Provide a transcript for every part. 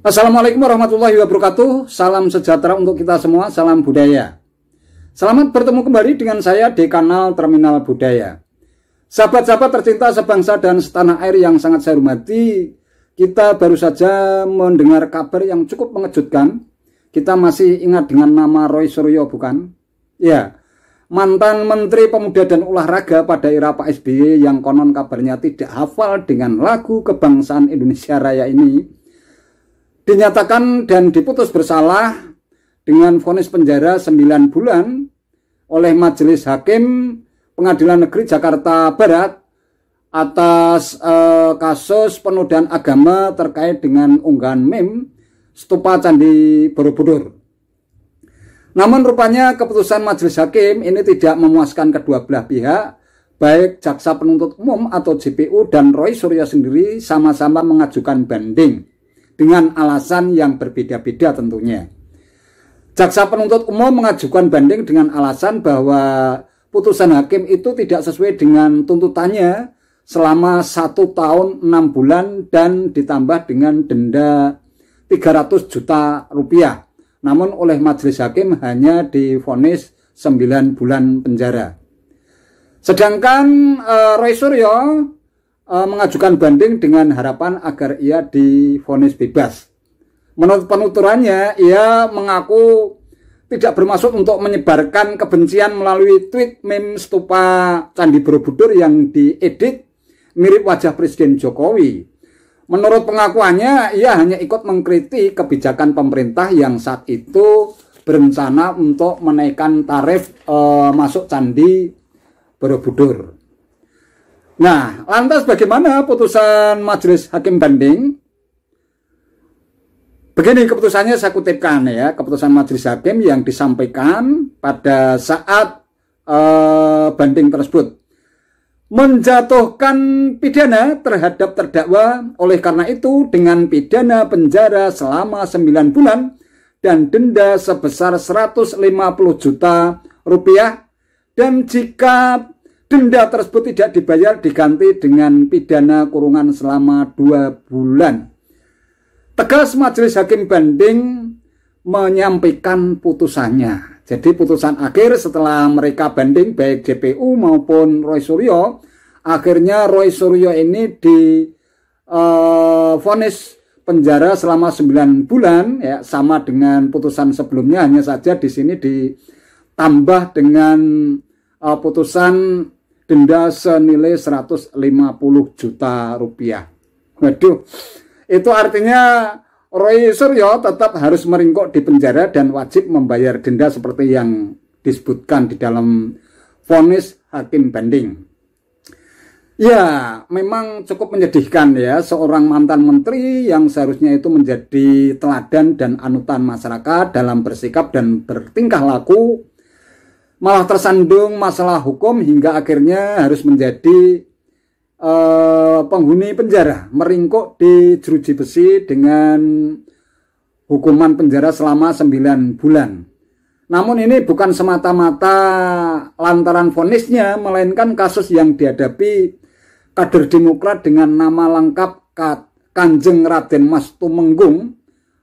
Assalamualaikum warahmatullahi wabarakatuh. Salam sejahtera untuk kita semua, salam budaya. Selamat bertemu kembali dengan saya di kanal Terminal Budaya. Sahabat-sahabat tercinta sebangsa dan setanah air yang sangat saya hormati, kita baru saja mendengar kabar yang cukup mengejutkan. Kita masih ingat dengan nama Roy Suryo, bukan? Ya, mantan Menteri Pemuda dan Olahraga pada era Pak SBY yang konon kabarnya tidak hafal dengan lagu kebangsaan Indonesia Raya ini dinyatakan dan diputus bersalah dengan vonis penjara 9 bulan oleh Majelis Hakim Pengadilan Negeri Jakarta Barat atas kasus penodaan agama terkait dengan unggahan meme stupa Candi Borobudur. Namun rupanya keputusan Majelis Hakim ini tidak memuaskan kedua belah pihak, baik jaksa penuntut umum atau JPU dan Roy Suryo sendiri sama-sama mengajukan banding dengan alasan yang berbeda-beda tentunya. Jaksa penuntut umum mengajukan banding dengan alasan bahwa putusan hakim itu tidak sesuai dengan tuntutannya selama 1 tahun 6 bulan dan ditambah dengan denda 300 juta rupiah. Namun oleh majelis hakim hanya divonis 9 bulan penjara. Sedangkan Roy Suryo mengajukan banding dengan harapan agar ia divonis bebas. Menurut penuturannya, ia mengaku tidak bermaksud untuk menyebarkan kebencian melalui tweet meme stupa Candi Borobudur yang diedit mirip wajah Presiden Jokowi. Menurut pengakuannya, ia hanya ikut mengkritik kebijakan pemerintah yang saat itu berencana untuk menaikkan tarif masuk Candi Borobudur. Nah, lantas bagaimana putusan Majelis Hakim banding? Begini keputusannya, saya kutipkan ya, keputusan Majelis Hakim yang disampaikan pada saat banding tersebut. Menjatuhkan pidana terhadap terdakwa, oleh karena itu dengan pidana penjara selama 9 bulan dan denda sebesar 150 juta rupiah, dan jika denda tersebut tidak dibayar diganti dengan pidana kurungan selama 2 bulan. Tegas Majelis Hakim banding menyampaikan putusannya. Jadi putusan akhir setelah mereka banding baik JPU maupun Roy Suryo, akhirnya Roy Suryo ini divonis penjara selama 9 bulan ya, sama dengan putusan sebelumnya, hanya saja di sini ditambah dengan putusan denda senilai 150 juta rupiah. Waduh, itu artinya Roy Suryo tetap harus meringkuk di penjara dan wajib membayar denda seperti yang disebutkan di dalam vonis hakim banding. Ya, memang cukup menyedihkan ya, seorang mantan menteri yang seharusnya itu menjadi teladan dan anutan masyarakat dalam bersikap dan bertingkah laku, malah tersandung masalah hukum hingga akhirnya harus menjadi penghuni penjara, meringkuk di jeruji besi dengan hukuman penjara selama 9 bulan. Namun ini bukan semata-mata lantaran vonisnya, melainkan kasus yang dihadapi kader Demokrat dengan nama lengkap Kanjeng Raden Mas Tumenggung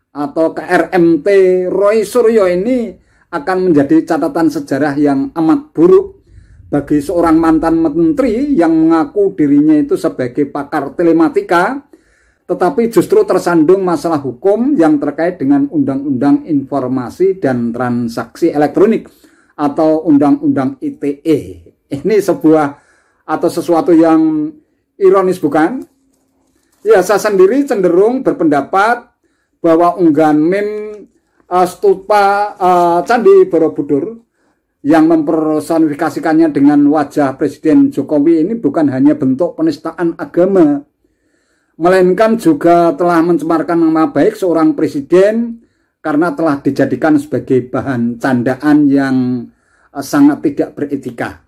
atau KRMT Roy Suryo ini akan menjadi catatan sejarah yang amat buruk bagi seorang mantan menteri yang mengaku dirinya itu sebagai pakar telematika, tetapi justru tersandung masalah hukum yang terkait dengan Undang-Undang Informasi dan Transaksi Elektronik atau Undang-Undang ITE. Ini sebuah atau sesuatu yang ironis, bukan? Ya, saya sendiri cenderung berpendapat bahwa unggahan meme stupa Candi Borobudur yang mempersonifikasikannya dengan wajah Presiden Jokowi ini bukan hanya bentuk penistaan agama, melainkan juga telah mencemarkan nama baik seorang presiden karena telah dijadikan sebagai bahan candaan yang sangat tidak beretika.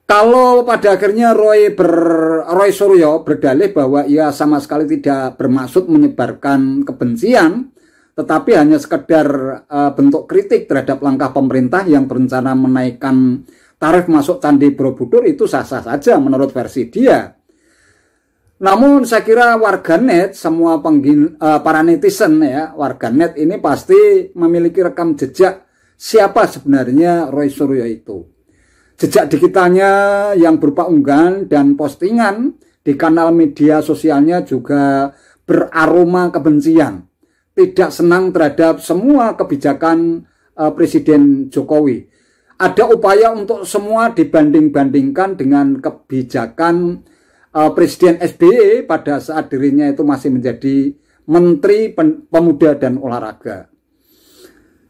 Kalau pada akhirnya Roy Suryo berdalih bahwa ia sama sekali tidak bermaksud menyebarkan kebencian, tetapi hanya sekedar bentuk kritik terhadap langkah pemerintah yang berencana menaikkan tarif masuk Candi Borobudur, itu sah-sah saja menurut versi dia. Namun saya kira warganet, semua para netizen ya, warganet ini pasti memiliki rekam jejak siapa sebenarnya Roy Suryo itu. Jejak digitalnya yang berupa unggahan dan postingan di kanal media sosialnya juga beraroma kebencian. Tidak senang terhadap semua kebijakan Presiden Jokowi. Ada upaya untuk semua dibanding-bandingkan dengan kebijakan Presiden SBY pada saat dirinya itu masih menjadi Menteri Pemuda dan Olahraga.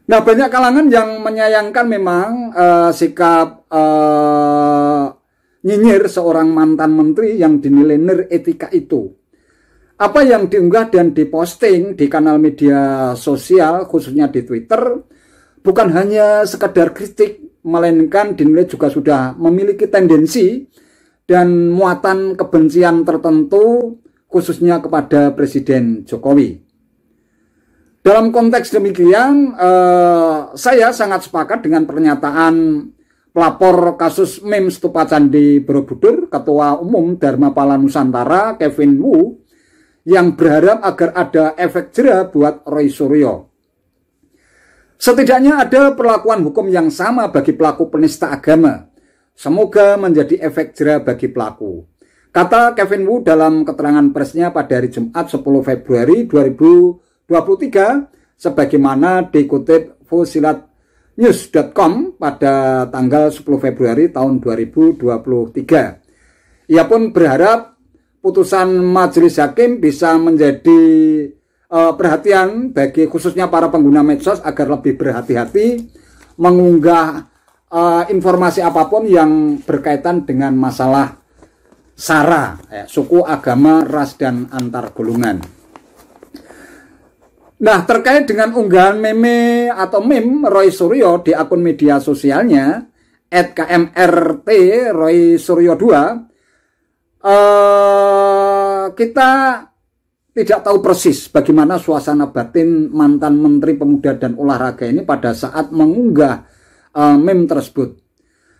Nah, banyak kalangan yang menyayangkan memang sikap nyinyir seorang mantan menteri yang dinilai etika itu. Apa yang diunggah dan diposting di kanal media sosial, khususnya di Twitter, bukan hanya sekedar kritik, melainkan dinilai juga sudah memiliki tendensi dan muatan kebencian tertentu khususnya kepada Presiden Jokowi. Dalam konteks demikian, saya sangat sepakat dengan pernyataan pelapor kasus meme Stupa Candi Borobudur, Ketua Umum Dharmapala Nusantara, Kevin Wu, yang berharap agar ada efek jera buat Roy Suryo. Setidaknya ada perlakuan hukum yang sama bagi pelaku penista agama. Semoga menjadi efek jera bagi pelaku. Kata Kevin Wu dalam keterangan persnya pada hari Jumat 10 Februari 2023, sebagaimana dikutip fusilatnews.com pada tanggal 10 Februari tahun 2023. Ia pun berharap putusan majelis hakim bisa menjadi perhatian bagi khususnya para pengguna medsos agar lebih berhati-hati mengunggah informasi apapun yang berkaitan dengan masalah SARA, suku, agama, ras, dan antar golongan. Nah, terkait dengan unggahan meme atau meme Roy Suryo di akun media sosialnya @kmrt Roy Suryo 2, kita tidak tahu persis bagaimana suasana batin mantan Menteri Pemuda dan Olahraga ini pada saat mengunggah meme tersebut.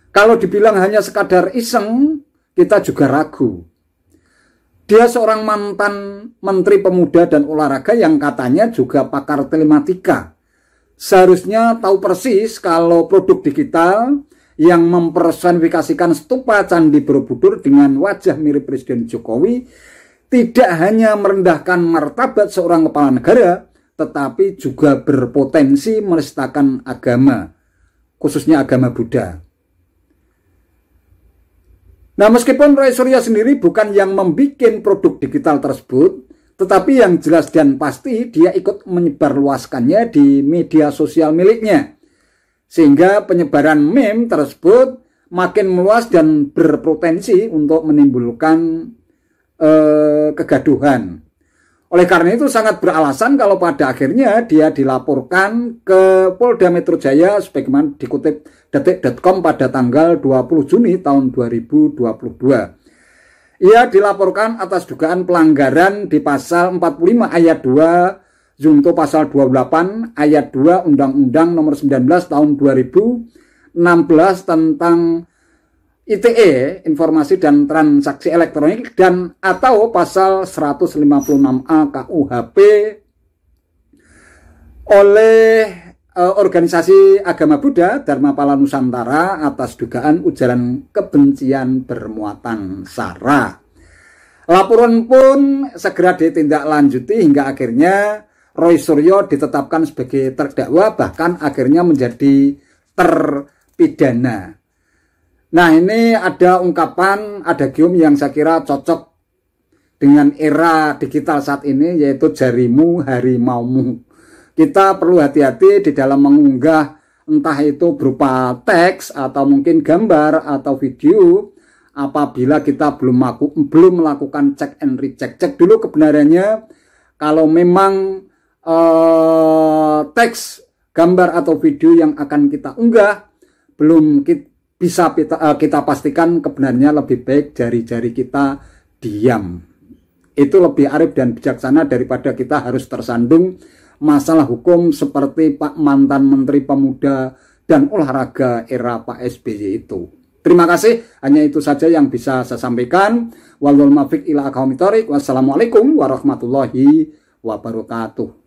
Kalau dibilang hanya sekadar iseng, kita juga ragu. Dia seorang mantan Menteri Pemuda dan Olahraga yang katanya juga pakar telematika. Seharusnya tahu persis kalau produk digital yang mempersonifikasikan stupa Candi Borobudur dengan wajah mirip Presiden Jokowi tidak hanya merendahkan martabat seorang kepala negara, tetapi juga berpotensi menistakan agama, khususnya agama Buddha. Nah, meskipun Roy Suryo sendiri bukan yang membuat produk digital tersebut, tetapi yang jelas dan pasti dia ikut menyebarluaskannya di media sosial miliknya. Sehingga penyebaran meme tersebut makin meluas dan berpotensi untuk menimbulkan kegaduhan. Oleh karena itu sangat beralasan kalau pada akhirnya dia dilaporkan ke Polda Metro Jaya sebagaimana dikutip detik.com pada tanggal 20 Juni tahun 2022. Ia dilaporkan atas dugaan pelanggaran di pasal 45 ayat 2 junto pasal 28 ayat 2 Undang-Undang Nomor 19 tahun 2016 tentang ITE, Informasi dan Transaksi Elektronik, dan atau pasal 156A KUHP oleh organisasi agama Buddha Dharmapala Nusantara atas dugaan ujaran kebencian bermuatan SARA. Laporan pun segera ditindaklanjuti hingga akhirnya Roy Suryo ditetapkan sebagai terdakwa, bahkan akhirnya menjadi terpidana. Nah, ini ada ungkapan, ada gium yang saya kira cocok dengan era digital saat ini, yaitu jarimu harimaumu. Kita perlu hati-hati di dalam mengunggah, entah itu berupa teks atau mungkin gambar atau video, apabila kita belum melakukan cek and recheck. Cek dulu kebenarannya. Kalau memang teks, gambar atau video yang akan kita unggah belum bisa kita pastikan kebenarannya, lebih baik jari-jari kita diam. Itu lebih arif dan bijaksana daripada kita harus tersandung masalah hukum seperti Pak mantan Menteri Pemuda dan Olahraga era Pak SBY itu. Terima kasih, hanya itu saja yang bisa saya sampaikan. Wal muwaffiq ila aqwamit thoriq. Wassalamualaikum warahmatullahi wabarakatuh.